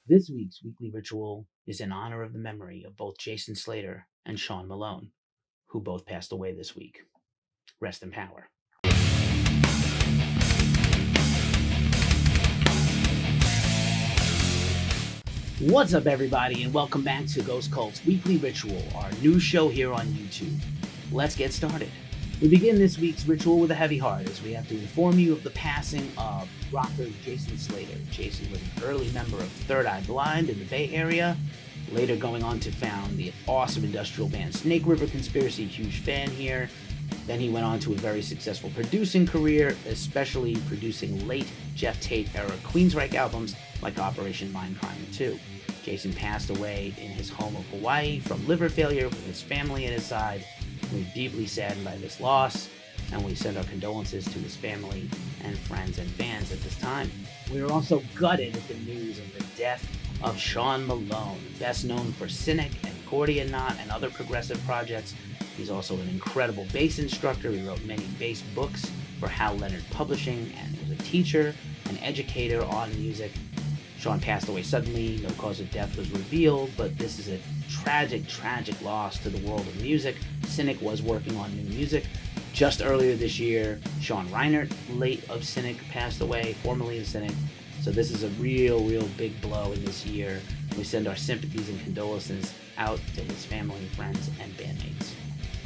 This week's weekly ritual is in honor of the memory of both Jason Slater and Sean Malone, who both passed away this week. Rest in power. What's up, everybody, and welcome back to Ghost Cult's Weekly Ritual, our new show here on YouTube. Let's get started. We begin this week's ritual with a heavy heart as we have to inform you of the passing of rocker Jason Slater. Jason was an early member of Third Eye Blind in the Bay Area, later going on to found the awesome industrial band Snake River Conspiracy, huge fan here. Then he went on to a very successful producing career, especially producing late Jeff Tate era Queensryche albums like Operation Mindcrime 2. Jason passed away in his home of Hawaii from liver failure with his family at his side. We're deeply saddened by this loss, and we send our condolences to his family and friends and fans at this time. We are also gutted at the news of the death of Sean Malone, best known for Cynic and Accordion Knot and other progressive projects. He's also an incredible bass instructor. He wrote many bass books for Hal Leonard Publishing and was a teacher and educator on music. Sean passed away suddenly. No cause of death was revealed, but this is a tragic loss to the world of music. Cynic was working on new music. Just earlier this year, Sean Reinert, late of Cynic, passed away, formerly of Cynic. So this is a real big blow in this year. We send our sympathies and condolences out to his family, friends, and bandmates.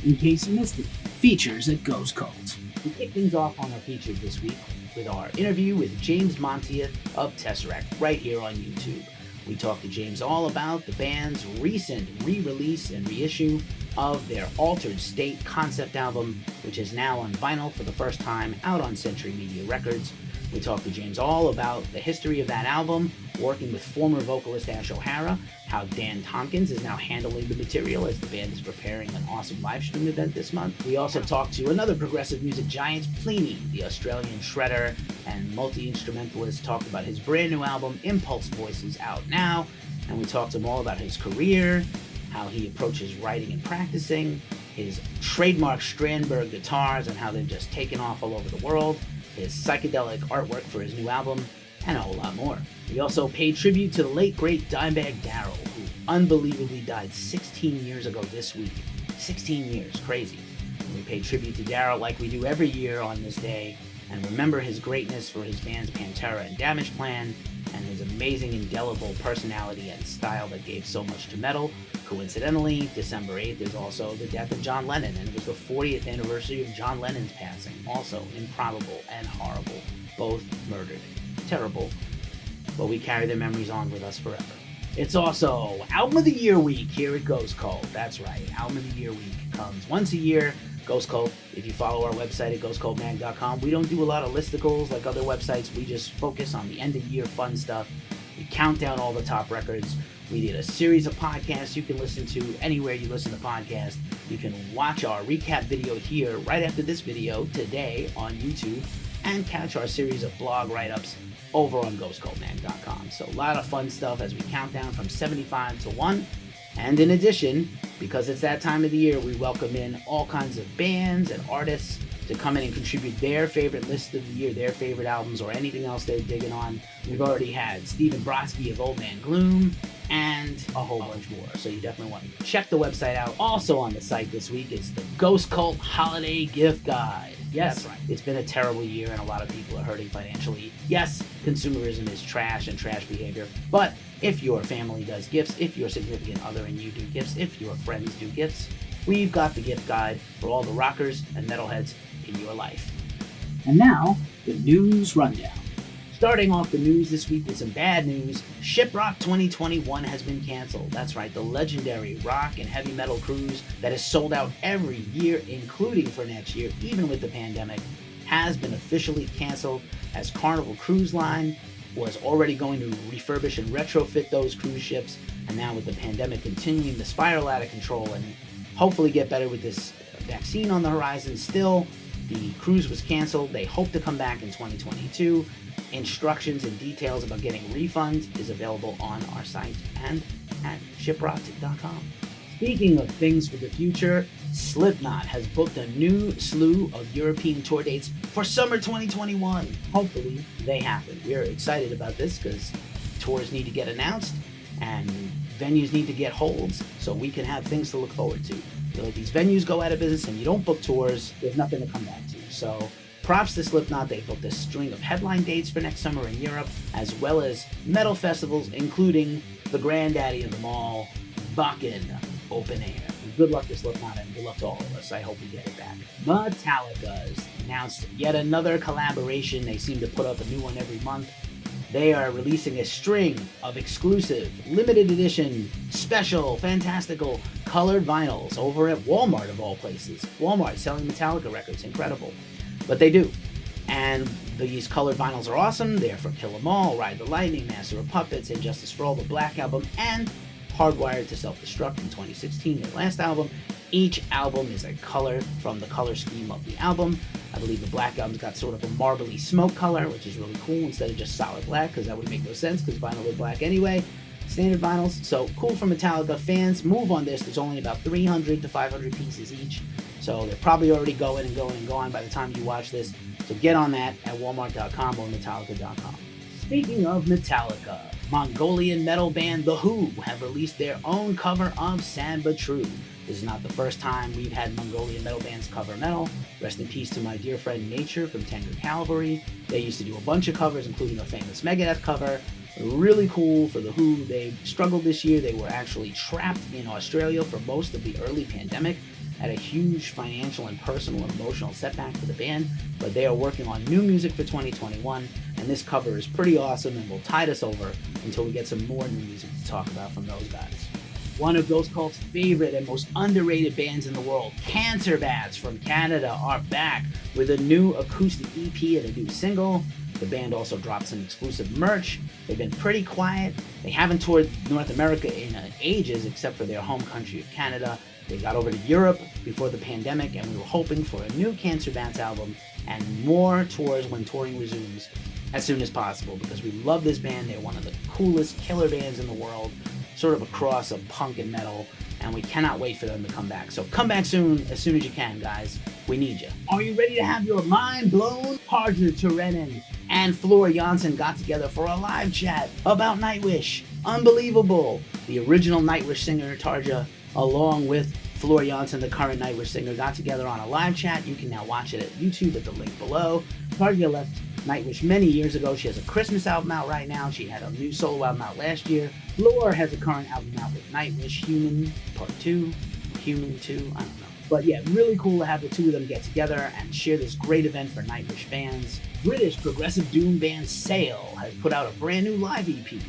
In case you missed it, features at Ghost Cult. We kick things off on our features this week with our interview with James Montia of Tesseract right here on YouTube. We talked to James all about the band's recent re-release and reissue of their Altered State concept album, which is now on vinyl for the first time, out on Century Media Records. We talked to James all about the history of that album, working with former vocalist Ash O'Hara, how Dan Tompkins is now handling the material as the band is preparing an awesome live stream event this month. We also talked to another progressive music giant, Pliny, the Australian shredder and multi-instrumentalist, talked about his brand new album, Impulse Voices, out now, and we talked to him all about his career, how he approaches writing and practicing, his trademark Strandberg guitars and how they've just taken off all over the world, his psychedelic artwork for his new album, and a whole lot more. We also paid tribute to the late, great Dimebag Darrell, who unbelievably died 16 years ago this week. 16 years, crazy. And we paid tribute to Darrell like we do every year on this day, and remember his greatness for his bands Pantera and Damage Plan, and his amazing, indelible personality and style that gave so much to metal. Coincidentally, December 8th is also the death of John Lennon, and it was the 40th anniversary of John Lennon's passing. Also improbable and horrible. Both murdered. Terrible. But we carry their memories on with us forever. It's also Album of the Year week here at Ghost Cult. That's right, Album of the Year week comes once a year. Ghost Cult, if you follow our website at ghostcultmag.com, we don't do a lot of listicles like other websites. We just focus on the end of year fun stuff. We count down all the top records. We did a series of podcasts you can listen to anywhere you listen to podcasts. You can watch our recap video here right after this video today on YouTube, and catch our series of blog write-ups over on ghostcultmag.com. So a lot of fun stuff as we count down from 75 to 1. And in addition, because it's that time of the year, we welcome in all kinds of bands and artists to come in and contribute their favorite list of the year, their favorite albums, or anything else they're digging on. We've already had Stephen Brodsky of Old Man Gloom and a whole bunch more. So you definitely want to check the website out. Also on the site this week is the Ghost Cult Holiday Gift Guide. Yes, that's right. It's been a terrible year and a lot of people are hurting financially. Yes, consumerism is trash and trash behavior, but if your family does gifts, if your significant other and you do gifts, if your friends do gifts, we've got the gift guide for all the rockers and metalheads in your life. And now, the news rundown. Starting off the news this week with some bad news, Shiprock 2021 has been canceled. That's right, the legendary rock and heavy metal cruise that is sold out every year, including for next year, even with the pandemic, has been officially canceled, as Carnival Cruise Line was already going to refurbish and retrofit those cruise ships, and now with the pandemic continuing to spiral out of control and hopefully get better with this vaccine on the horizon, still, the cruise was canceled. They hope to come back in 2022. Instructions and details about getting refunds is available on our site and at shiprock.com. Speaking of things for the future, Slipknot has booked a new slew of European tour dates for summer 2021. Hopefully they happen. We're excited about this because tours need to get announced and venues need to get holds so we can have things to look forward to. If these venues go out of business and you don't book tours, there's nothing to come back to. So props to Slipknot. They booked a string of headline dates for next summer in Europe, as well as metal festivals, including the granddaddy of them all, Wacken Open Air. Good luck to Slipknot and good luck to all of us. I hope we get it back. Metallica has announced yet another collaboration. They seem to put up a new one every month. They are releasing a string of exclusive, limited edition, special, fantastical, colored vinyls over at Wal-mart of all places. Wal-mart selling Metallica records, incredible. But they do. And these colored vinyls are awesome. They're for Kill 'Em All, Ride the Lightning, Master of Puppets, Injustice for All, the Black Album, and Hardwired to Self-Destruct in 2016, their last album. Each album is a color from the color scheme of the album. I believe the Black Album's got sort of a marbly smoke color, which is really cool, instead of just solid black, because that would make no sense, because vinyl is black anyway. Standard vinyls, so cool for Metallica fans. Move on this. There's only about 300 to 500 pieces each, so they're probably already going and going and going by the time you watch this. So get on that at walmart.com or metallica.com. Speaking of Metallica, Mongolian metal band The Who have released their own cover of Samba True. This is not the first time we've had Mongolian metal bands cover metal. Rest in peace to my dear friend Nature from Tender Cavalry. They used to do a bunch of covers, including a famous Megadeth cover. Really cool for The Who. They struggled this year. They were actually trapped in Australia for most of the early pandemic. Had a huge financial and personal and emotional setback for the band, but they are working on new music for 2021, and this cover is pretty awesome and will tide us over until we get some more new music to talk about from those guys. One of Ghost Cult's favorite and most underrated bands in the world, Cancer Bats from Canada, are back with a new acoustic EP and a new single. The band also dropped some exclusive merch. They've been pretty quiet. They haven't toured North America in ages, except for their home country of Canada. They got over to Europe before the pandemic, and we were hoping for a new Cancer Bats album and more tours when touring resumes as soon as possible, because we love this band. They're one of the coolest killer bands in the world, sort of a cross of punk and metal, and we cannot wait for them to come back. So come back soon as you can, guys. We need you. Are you ready to have your mind blown? Harder Turenin and Floor Jansen got together for a live chat about Nightwish. Unbelievable. The original Nightwish singer, Tarja, along with Floor Jansen, the current Nightwish singer, got together on a live chat. You can now watch it at YouTube at the link below. Tarja left Nightwish many years ago. She has a Christmas album out right now. She had a new solo album out last year. Floor has a current album out with Nightwish, Human Part 2, Human 2, I don't know. But yeah, really cool to have the two of them get together and share this great event for Nightwish fans. British progressive doom band Sail has put out a brand new live EP,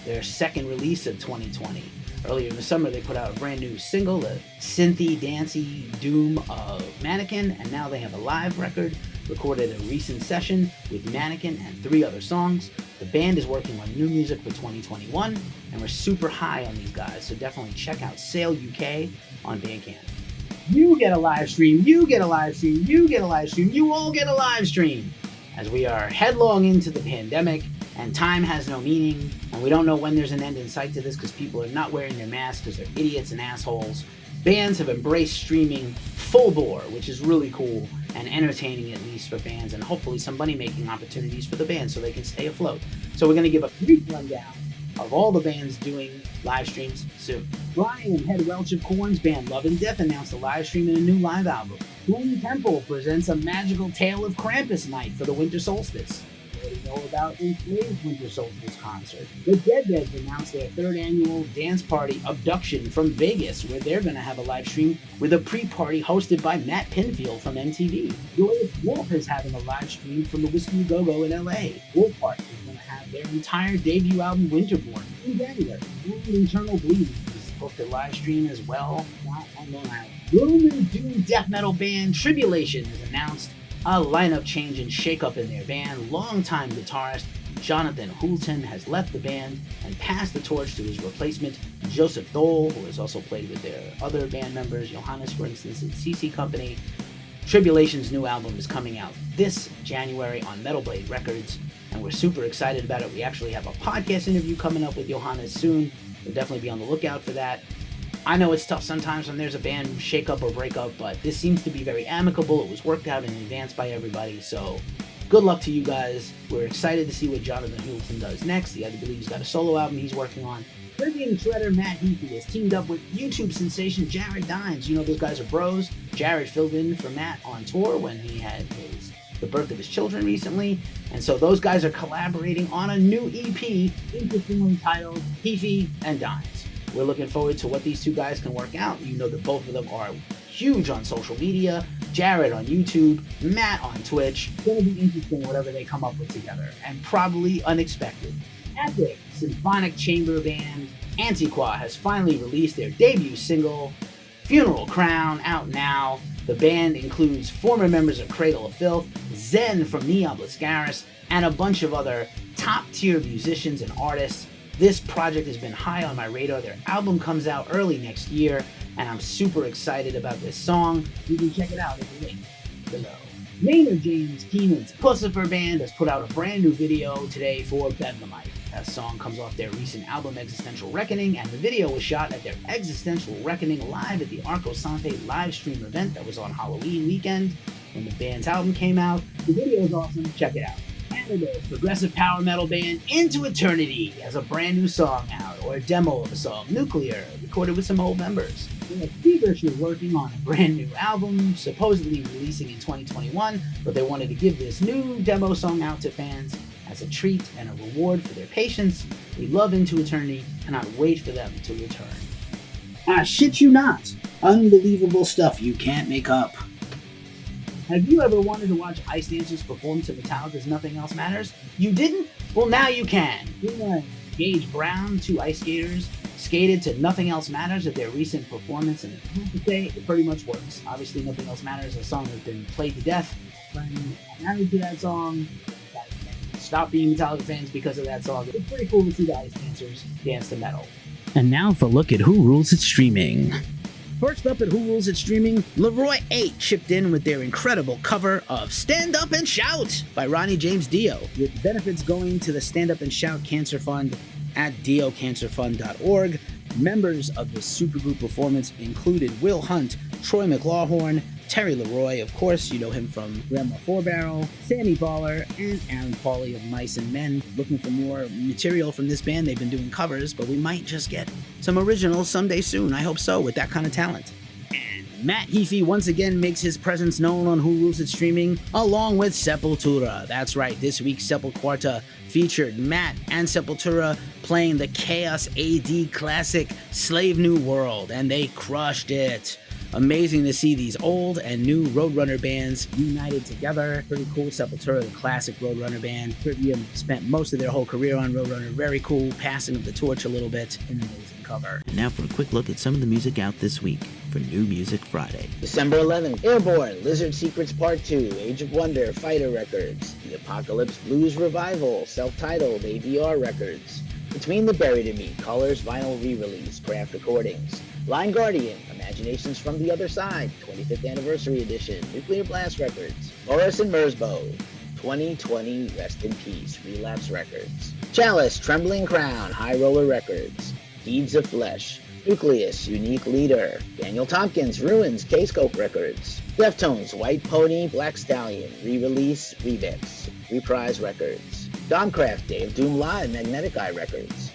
their second release of 2020. Earlier in the summer, they put out a brand new single, the synthy, dancey doom of Mannequin, and now they have a live record recorded a recent session with Mannequin and 3 other songs. The band is working on new music for 2021, and we're super high on these guys, so definitely check out Sail UK on Bandcamp. You get a live stream, you get a live stream, you get a live stream, you all get a live stream! As we are headlong into the pandemic, and time has no meaning, and we don't know when there's an end in sight to this because people are not wearing their masks because they're idiots and assholes. Bands have embraced streaming full bore, which is really cool and entertaining, at least for fans, and hopefully some money-making opportunities for the band so they can stay afloat. So we're going to give a brief rundown of all the bands doing live streams soon. Brian and Head Welch of Korn's band Love and Death announced a live stream and a new live album. Boom Temple presents a magical tale of Krampus night for the winter solstice. Know about Enslaved Winter Solstice concert. The Dead Deads announced their 3rd annual dance party Abduction from Vegas, where they're going to have a live stream with a pre-party hosted by Matt Pinfield from MTV. Joyous Wolf is having a live stream from the Whiskey Go-Go in LA. Wolfheart is going to have their entire debut album Winterborn in January. And Internal Bleeding is booked a live stream as well, not on Long Island. Roman doom death metal band Tribulation has announced a lineup change and shakeup in their band. Longtime guitarist Jonathan Hulton has left the band and passed the torch to his replacement, Joseph Dole, who has also played with their other band members, Johannes, for instance, and CC Company. Tribulation's new album is coming out this January on Metal Blade Records, and we're super excited about it. We actually have a podcast interview coming up with Johannes soon. We'll definitely be on the lookout for that. I know it's tough sometimes when there's a band shakeup or breakup, but this seems to be very amicable. It was worked out in advance by everybody, so Good luck to you guys. We're excited to see what Jonathan Hewlton does next. I believe he's got a solo album he's working on. Caribbean shredder Matt Heafy has teamed up with YouTube sensation Jared Dines. You know those guys are bros. Jared filled in for Matt on tour when he had the birth of his children recently, and so those guys are collaborating on a new EP, interestingly titled Heafy and Dines. We're looking forward to what these two guys can work out. You know that both of them are huge on social media. Jared on YouTube, Matt on Twitch. It's going to be interesting whatever they come up with together, and probably unexpected. Epic symphonic chamber band Antiqua has finally released their debut single, Funeral Crown, out now. The band includes former members of Cradle of Filth, Zen from Neon Blascaris, and a bunch of other top-tier musicians and artists. This project has been high on my radar. Their album comes out early next year, and I'm super excited about this song. You can check it out at the link below. Maynard James Keenan's Pussifer Band has put out a brand new video today for Bedlamite. That song comes off their recent album Existential Reckoning, and the video was shot at their Existential Reckoning live at the Arco Sante live stream event that was on Halloween weekend when the band's album came out. The video is awesome. Check it out. Canada's progressive power metal band Into Eternity has a brand new song out, or a demo of a song, Nuclear, recorded with some old members. They're feverishly working on a brand new album, supposedly releasing in 2021, but they wanted to give this new demo song out to fans as a treat and a reward for their patience. We love Into Eternity, and I wait for them to return. I shit you not. Unbelievable stuff you can't make up. Have you ever wanted to watch ice dancers perform to Metallica's Nothing Else Matters? You didn't? Well, now you can. Gage Brown, two ice skaters, skated to Nothing Else Matters at their recent performance, and I have to say, it pretty much works. Obviously, Nothing Else Matters is a song that's been played to death. I'm married to that song. Stop being Metallica fans because of that song. It's pretty cool to see the ice dancers dance to metal. And now for a look at Who Rules It Streaming. First up at Who Rules It Streaming, Leroy 8 chipped in with their incredible cover of Stand Up and Shout by Ronnie James Dio, with benefits going to the Stand Up and Shout Cancer Fund at diocancerfund.org. Members of the supergroup performance included Will Hunt, Troy McLawhorn, Terry Leroy, of course, you know him from Grandma Four Barrel, Sammy Baller, and Aaron Pauley of Mice and Men. Looking for more material from this band. They've been doing covers, but we might just get some originals someday soon. I hope so, with that kind of talent. And Matt Heafy once again makes his presence known on Who Rules It Streaming, along with Sepultura. That's right, this week's Sepulquarta featured Matt and Sepultura playing the Chaos AD classic Slave New World, and they crushed it. Amazing to see these old and new Roadrunner bands united together. Pretty cool. Sepultura, the classic Roadrunner band. Trivium spent most of their whole career on Roadrunner. Very cool. Passing of the torch a little bit. An amazing cover. And now for a quick look at some of the music out this week for New Music Friday. December 11th, Airborne, Lizard Secrets Part 2, Age of Wonder, Fighter Records. The Apocalypse Blues Revival, self-titled, AVR Records. Between the Buried and Me, Colors Vinyl Re-Release, Craft Recordings. Blind Guardian, Imaginations from the Other Side, 25th Anniversary Edition, Nuclear Blast Records. Morris and Mersbo, 2020 Rest in Peace, Relapse Records. Chalice, Trembling Crown, High Roller Records. Deeds of Flesh, Nucleus, Unique Leader. Daniel Tompkins, Ruins, K-Scope Records. Deftones, White Pony, Black Stallion, Re-Release, Remix, Reprise Records. Domcraft, Day of Doom Live, Magnetic Eye Records.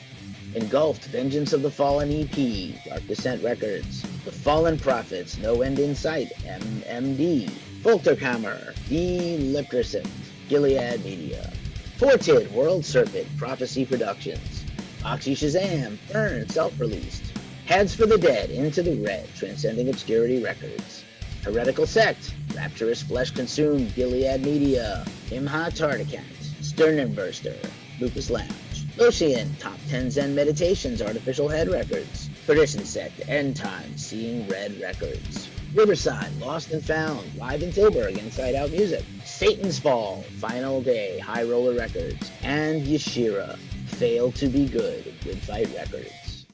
Engulfed, Vengeance of the Fallen EP, Dark Descent Records. The Fallen Prophets, No End in Sight, MMD. Folterkammer, D. Lepkerson, Gilead Media. Fortid, World Serpent, Prophecy Productions. Oxy Shazam, Burn, self-released. Heads for the Dead, Into the Red, Transcending Obscurity Records. Heretical Sect, Rapturous Flesh Consumed, Gilead Media. Imha Tardicant, Sternenburster, Lucas Lounge. Ocean, Top 10 Zen Meditations, Artificial Head Records. Perdition Sect, End Time, Seeing Red Records. Riverside, Lost and Found, live in Tilburg, Inside Out Music. Satan's Fall, Final Day, High Roller Records. And Yashira, Fail to Be Good, Good Fight Records.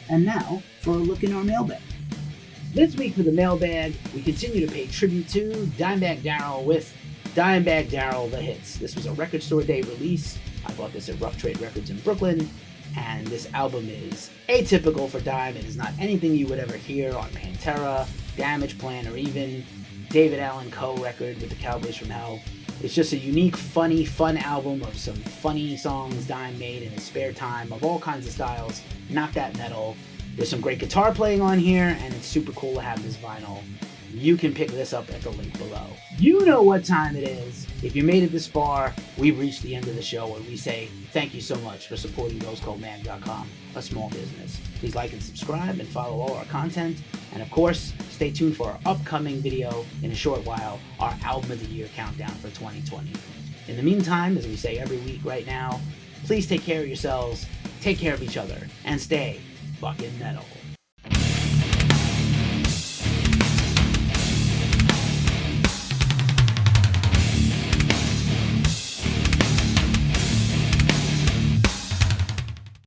And now, for a look in our mailbag. This week for the mailbag, we continue to pay tribute to Dimebag Darrell with Dimebag Darrell The Hits. This was a Record Store Day release. I bought this at Rough Trade Records in Brooklyn, and this album is atypical for Dime. It is not anything you would ever hear on Pantera, Damage Plan, or even David Allen Co. record with the Cowboys from Hell. It's just a unique, funny, fun album of some funny songs Dime made in his spare time of all kinds of styles, not that metal. There's some great guitar playing on here, and it's super cool to have this vinyl. You can pick this up at the link below. You know what time it is. If you made it this far, we've reached the end of the show, and we say thank you so much for supporting GhostCultMag.com, a small business. Please like and subscribe and follow all our content. And of course, stay tuned for our upcoming video in a short while, our Album of the Year countdown for 2020. In the meantime, as we say every week right now, please take care of yourselves, take care of each other, and stay fucking metal.